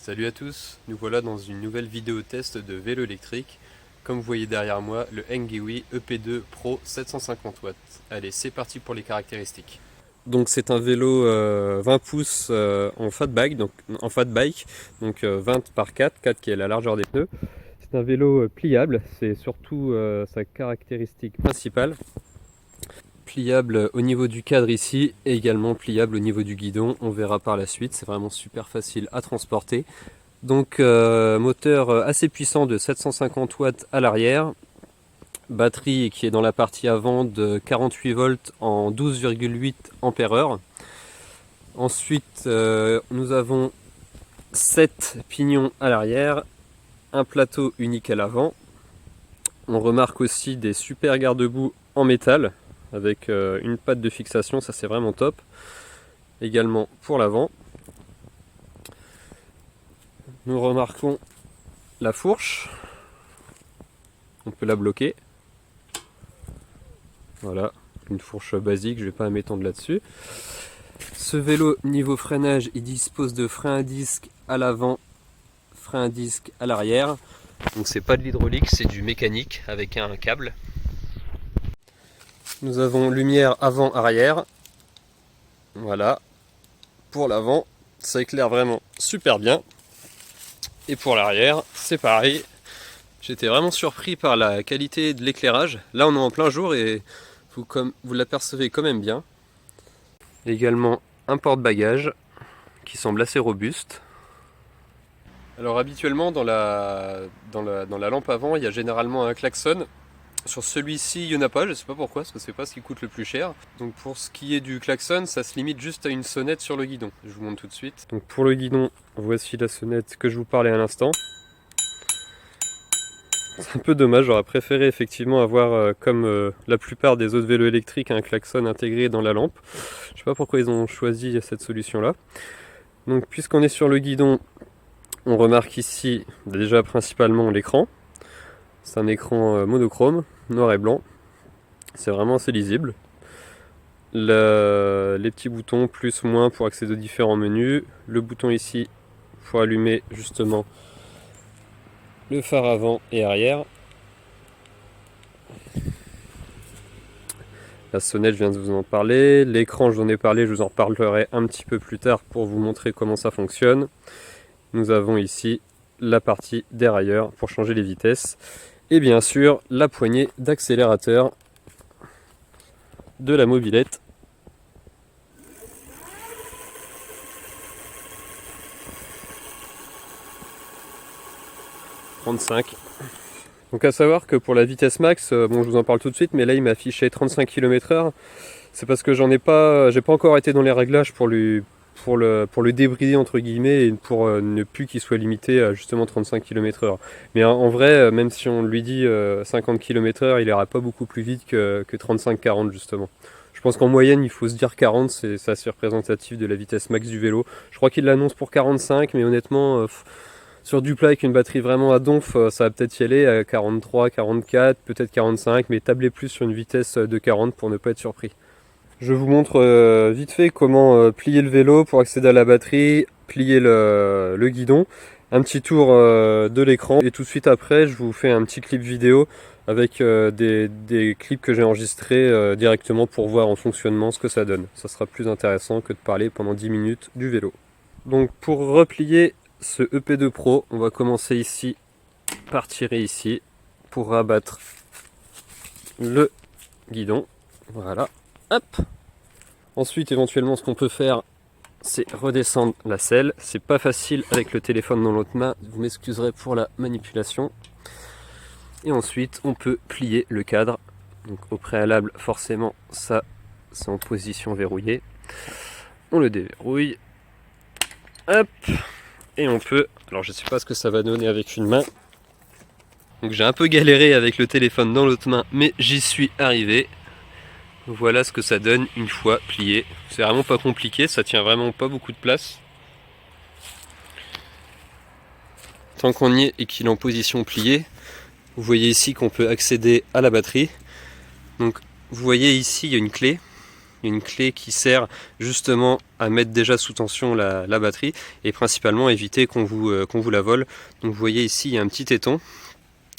Salut à tous, nous voilà dans une nouvelle vidéo test de vélo électrique. Comme vous voyez derrière moi, le Engewi EP2 Pro 750 watts. Allez, c'est parti pour les caractéristiques. Donc c'est un vélo 20 pouces en fat bike, donc 20 par 4, 4 qui est la largeur des pneus. C'est un vélo pliable, c'est surtout sa caractéristique principale. Pliable au niveau du cadre ici et également pliable au niveau du guidon, on verra par la suite, c'est vraiment super facile à transporter. Donc moteur assez puissant de 750 watts à l'arrière, batterie qui est dans la partie avant de 48 volts en 12,8 ampères-heure. Ensuite nous avons 7 pignons à l'arrière, un plateau unique à l'avant. On remarque aussi des super garde-boue en métal avec une patte de fixation, ça c'est vraiment top. Également pour l'avant. Nous remarquons la fourche, on peut la bloquer. Voilà, une fourche basique, je ne vais pas m'étendre là-dessus. Ce vélo, niveau freinage, il dispose de frein à disque à l'avant, frein à disque à l'arrière. Donc c'est pas de l'hydraulique, c'est du mécanique avec un câble. Nous avons lumière avant-arrière. Voilà, pour l'avant, ça éclaire vraiment super bien. Et pour l'arrière, c'est pareil. J'étais vraiment surpris par la qualité de l'éclairage. Là, on est en plein jour et vous l'apercevez quand même bien. Également un porte-bagages qui semble assez robuste. Alors habituellement dans la lampe avant, il y a généralement un klaxon. Sur celui-ci, il n'y en a pas, je ne sais pas pourquoi, parce que c'est pas ce qui coûte le plus cher. Donc pour ce qui est du klaxon, ça se limite juste à une sonnette sur le guidon. Je vous montre tout de suite. Donc pour le guidon, voici la sonnette que je vous parlais à l'instant. C'est un peu dommage, j'aurais préféré effectivement avoir, comme la plupart des autres vélos électriques, un klaxon intégré dans la lampe. Je ne sais pas pourquoi ils ont choisi cette solution-là. Donc puisqu'on est sur le guidon, on remarque ici déjà principalement l'écran. C'est un écran monochrome, noir et blanc. C'est vraiment assez lisible. Les petits boutons plus ou moins pour accéder aux différents menus. Le bouton ici pour allumer justement le phare avant et arrière. La sonnette, je viens de vous en parler. L'écran, je vous en ai parlé, je vous en reparlerai un petit peu plus tard pour vous montrer comment ça fonctionne. Nous avons ici la partie dérailleur pour changer les vitesses. Et bien sûr, la poignée d'accélérateur de la mobilette. Donc à savoir que pour la vitesse max, bon je vous en parle tout de suite, mais là il m'a affiché 35 km/h. C'est parce que j'ai pas encore été dans les réglages pour le débrider entre guillemets et pour ne plus qu'il soit limité à justement 35 km/h. Mais en vrai, même si on lui dit 50 km/h, il ira pas beaucoup plus vite que 35-40 justement. Je pense qu'en moyenne il faut se dire 40, c'est assez représentatif de la vitesse max du vélo. Je crois qu'il l'annonce pour 45, mais honnêtement... sur du plat avec une batterie vraiment à donf, ça va peut-être y aller à 43, 44, peut-être 45, mais tablez plus sur une vitesse de 40 pour ne pas être surpris. Je vous montre vite fait comment plier le vélo pour accéder à la batterie, plier le guidon, un petit tour de l'écran et tout de suite après je vous fais un petit clip vidéo avec des clips que j'ai enregistrés directement pour voir en fonctionnement ce que ça donne. Ça sera plus intéressant que de parler pendant 10 minutes du vélo. Donc pour replier ce EP2 Pro, on va commencer ici par tirer ici pour rabattre le guidon. Voilà, hop. Ensuite, éventuellement, ce qu'on peut faire, c'est redescendre la selle. C'est pas facile avec le téléphone dans l'autre main. Vous m'excuserez pour la manipulation. Et ensuite, on peut plier le cadre. Donc, au préalable, forcément, ça, c'est en position verrouillée. On le déverrouille. Hop. Et on peut, alors je ne sais pas ce que ça va donner avec une main. Donc j'ai un peu galéré avec le téléphone dans l'autre main, mais j'y suis arrivé. Voilà ce que ça donne une fois plié. C'est vraiment pas compliqué, ça tient vraiment pas beaucoup de place. Tant qu'on y est et qu'il est en position pliée, vous voyez ici qu'on peut accéder à la batterie. Donc vous voyez ici il y a une il y a une clé qui sert justement à mettre déjà sous tension la batterie et principalement éviter qu'on vous la vole. Donc vous voyez ici il y a un petit téton.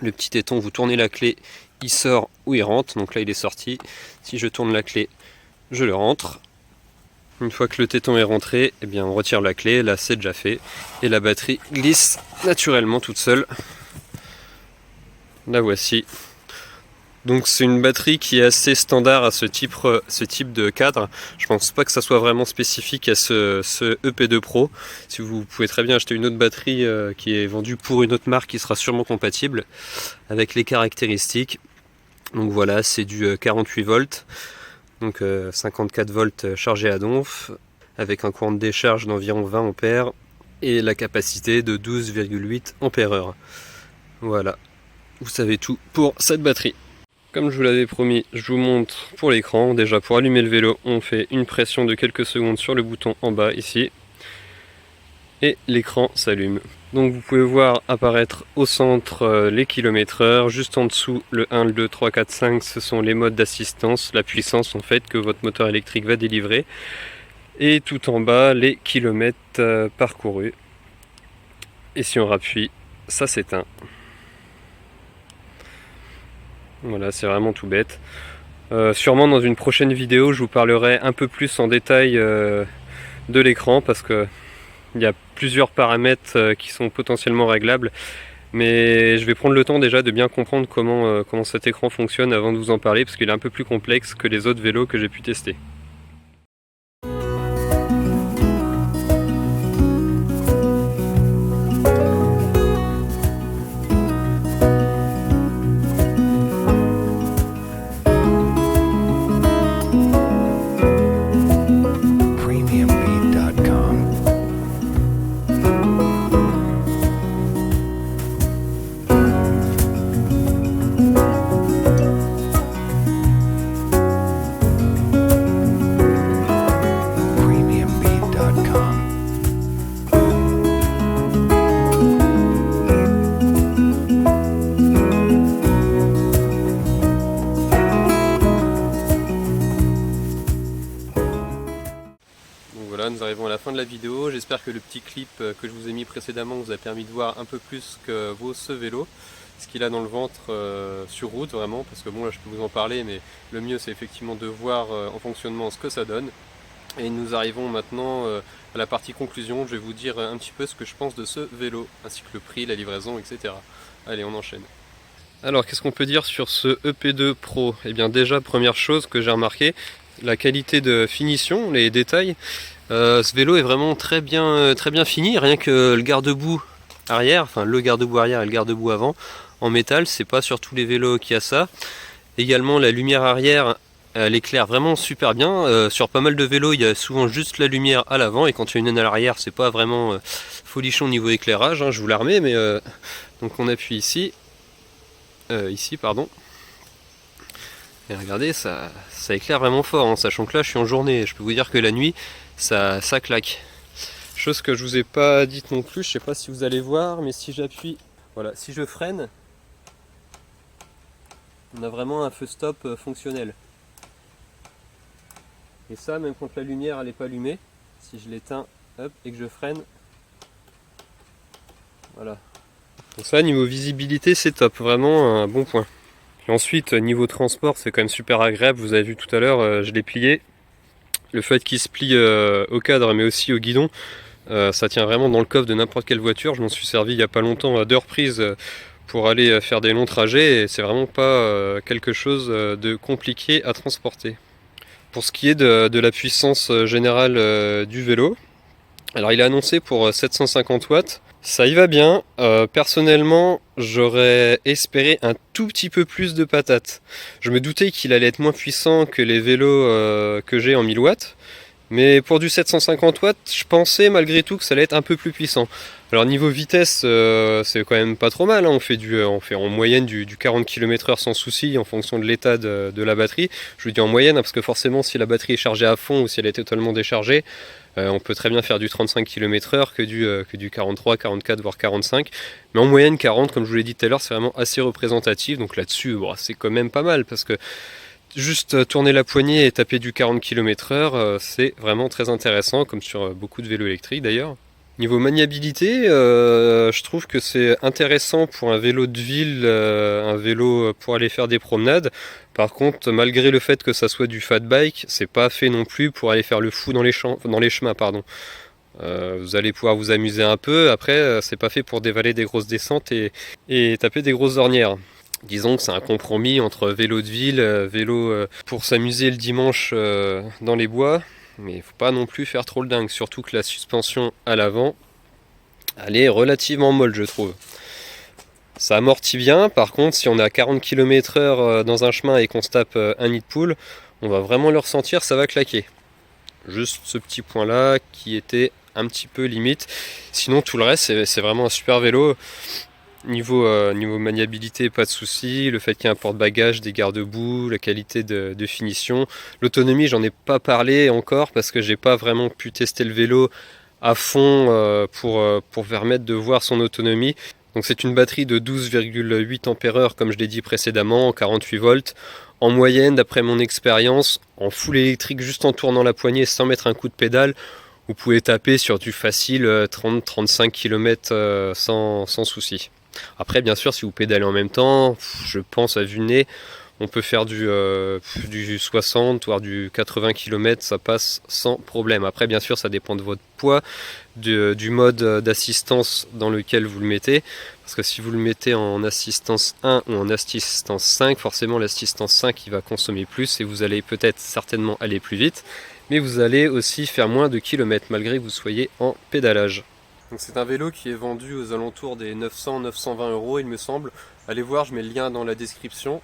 Le petit téton, vous tournez la clé, il sort ou il rentre. Donc là il est sorti. Si je tourne la clé, je le rentre. Une fois que le téton est rentré, eh bien on retire la clé, là c'est déjà fait. Et la batterie glisse naturellement toute seule. La voici. Donc c'est une batterie qui est assez standard à ce type de cadre. Je pense pas que ça soit vraiment spécifique à ce EP2 Pro. Si vous pouvez très bien acheter une autre batterie qui est vendue pour une autre marque qui sera sûrement compatible avec les caractéristiques. Donc voilà, c'est du 48 volts. Donc 54 volts chargé à donf avec un courant de décharge d'environ 20 ampères et la capacité de 12,8 ampères-heure. Voilà, vous savez tout pour cette batterie. Comme je vous l'avais promis, je vous montre pour l'écran. Déjà pour allumer le vélo, on fait une pression de quelques secondes sur le bouton en bas ici. Et l'écran s'allume. Donc vous pouvez voir apparaître au centre les kilomètres-heure. Juste en dessous, le 1, le 2, 3, 4, 5, ce sont les modes d'assistance, la puissance en fait que votre moteur électrique va délivrer. Et tout en bas, les kilomètres parcourus. Et si on rappuie, ça s'éteint. Voilà, c'est vraiment tout bête. Sûrement dans une prochaine vidéo, je vous parlerai un peu plus en détail de l'écran parce que il y a plusieurs paramètres qui sont potentiellement réglables. Mais je vais prendre le temps déjà de bien comprendre comment cet écran fonctionne avant de vous en parler parce qu'il est un peu plus complexe que les autres vélos que j'ai pu tester. Nous arrivons à la fin de la vidéo. J'espère que le petit clip que je vous ai mis précédemment vous a permis de voir un peu plus que vaut ce vélo, ce qu'il a dans le ventre sur route vraiment, parce que bon là je peux vous en parler, mais le mieux c'est effectivement de voir en fonctionnement ce que ça donne. Et nous arrivons maintenant à la partie conclusion. Je vais vous dire un petit peu ce que je pense de ce vélo, ainsi que le prix, la livraison, etc. Allez, on enchaîne. Alors qu'est-ce qu'on peut dire sur ce EP2 Pro? Eh bien déjà, première chose que j'ai remarqué, la qualité de finition, les détails. Ce vélo est vraiment très bien fini, rien que le garde-boue arrière, enfin le garde-boue arrière et le garde-boue avant en métal, c'est pas sur tous les vélos qu'il y a ça. Également la lumière arrière, elle éclaire vraiment super bien. Sur pas mal de vélos, il y a souvent juste la lumière à l'avant et quand il y a une à l'arrière, c'est pas vraiment folichon niveau éclairage, hein, je vous la remets, mais donc on appuie ici, pardon. Et regardez, ça éclaire vraiment fort, hein, sachant que là je suis en journée, je peux vous dire que la nuit, ça claque. Chose que je vous ai pas dite non plus, je sais pas si vous allez voir, mais si j'appuie, voilà, si je freine, on a vraiment un feu stop fonctionnel. Et ça, même quand la lumière elle n'est pas allumée, si je l'éteins, hop, et que je freine, voilà. Donc ça, niveau visibilité, c'est top, vraiment un bon point. Et ensuite, niveau transport, c'est quand même super agréable. Vous avez vu tout à l'heure, je l'ai plié. Le fait qu'il se plie au cadre, mais aussi au guidon, ça tient vraiment dans le coffre de n'importe quelle voiture. Je m'en suis servi il n'y a pas longtemps à 2 reprises pour aller faire des longs trajets. Et c'est vraiment pas quelque chose de compliqué à transporter. Pour ce qui est de la puissance générale du vélo, alors il est annoncé pour 750 watts. Ça y va bien. Personnellement, j'aurais espéré un tout petit peu plus de patates. Je me doutais qu'il allait être moins puissant que les vélos que j'ai en 1000 watts. Mais pour du 750 watts, je pensais malgré tout que ça allait être un peu plus puissant. Alors niveau vitesse, c'est quand même pas trop mal, hein. On fait en moyenne du 40 km/h sans souci en fonction de l'état de la batterie. Je vous dis en moyenne, hein, parce que forcément si la batterie est chargée à fond ou si elle est totalement déchargée, on peut très bien faire du 35 km/h que du 43, 44, voire 45. Mais en moyenne 40, comme je vous l'ai dit tout à l'heure, c'est vraiment assez représentatif. Donc là-dessus, bon, c'est quand même pas mal parce que juste tourner la poignée et taper du 40 km/h, c'est vraiment très intéressant, comme sur beaucoup de vélos électriques d'ailleurs. Niveau maniabilité, je trouve que c'est intéressant pour un vélo de ville, un vélo pour aller faire des promenades. Par contre, malgré le fait que ça soit du fat bike, c'est pas fait non plus pour aller faire le fou dans les chemins, pardon. Vous allez pouvoir vous amuser un peu. Après, c'est pas fait pour dévaler des grosses descentes et taper des grosses ornières. Disons que c'est un compromis entre vélo de ville, vélo pour s'amuser le dimanche dans les bois. Mais il faut pas non plus faire trop le dingue, surtout que la suspension à l'avant, elle est relativement molle, je trouve. Ça amortit bien, par contre, si on est à 40 km/h dans un chemin et qu'on se tape un nid de poule, on va vraiment le ressentir, ça va claquer. Juste ce petit point là qui était un petit peu limite. Sinon, tout le reste, c'est vraiment un super vélo. Niveau maniabilité, pas de souci. Le fait qu'il y ait un porte-bagages, des garde-boue, la qualité de finition. L'autonomie, j'en ai pas parlé encore parce que j'ai pas vraiment pu tester le vélo à fond pour permettre de voir son autonomie. Donc c'est une batterie de 12,8 ampères comme je l'ai dit précédemment, 48 volts. En moyenne, d'après mon expérience, en full électrique, juste en tournant la poignée sans mettre un coup de pédale, vous pouvez taper sur du facile 30-35 km sans souci. Après, bien sûr, si vous pédalez en même temps, je pense à vue de nez, on peut faire du 60 voire du 80 km, ça passe sans problème. Après, bien sûr, ça dépend de votre poids, du mode d'assistance dans lequel vous le mettez. Parce que si vous le mettez en assistance 1 ou en assistance 5, forcément l'assistance 5 il va consommer plus et vous allez peut-être certainement aller plus vite. Mais vous allez aussi faire moins de kilomètres malgré que vous soyez en pédalage. Donc c'est un vélo qui est vendu aux alentours des 900-920 euros il me semble. Allez voir, je mets le lien dans la description.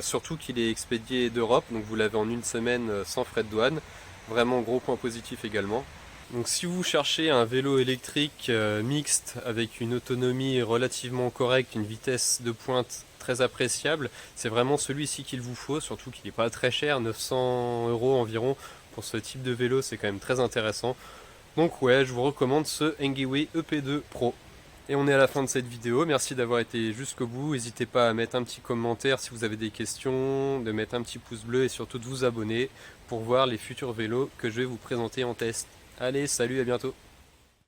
Surtout qu'il est expédié d'Europe, donc vous l'avez en une semaine sans frais de douane. Vraiment gros point positif également. Donc si vous cherchez un vélo électrique mixte avec une autonomie relativement correcte, une vitesse de pointe très appréciable, c'est vraiment celui-ci qu'il vous faut, surtout qu'il n'est pas très cher, 900 euros environ pour ce type de vélo, c'est quand même très intéressant. Donc ouais, je vous recommande ce Engeway EP2 Pro. Et on est à la fin de cette vidéo, merci d'avoir été jusqu'au bout, n'hésitez pas à mettre un petit commentaire si vous avez des questions, de mettre un petit pouce bleu et surtout de vous abonner pour voir les futurs vélos que je vais vous présenter en test. Allez, salut, à bientôt!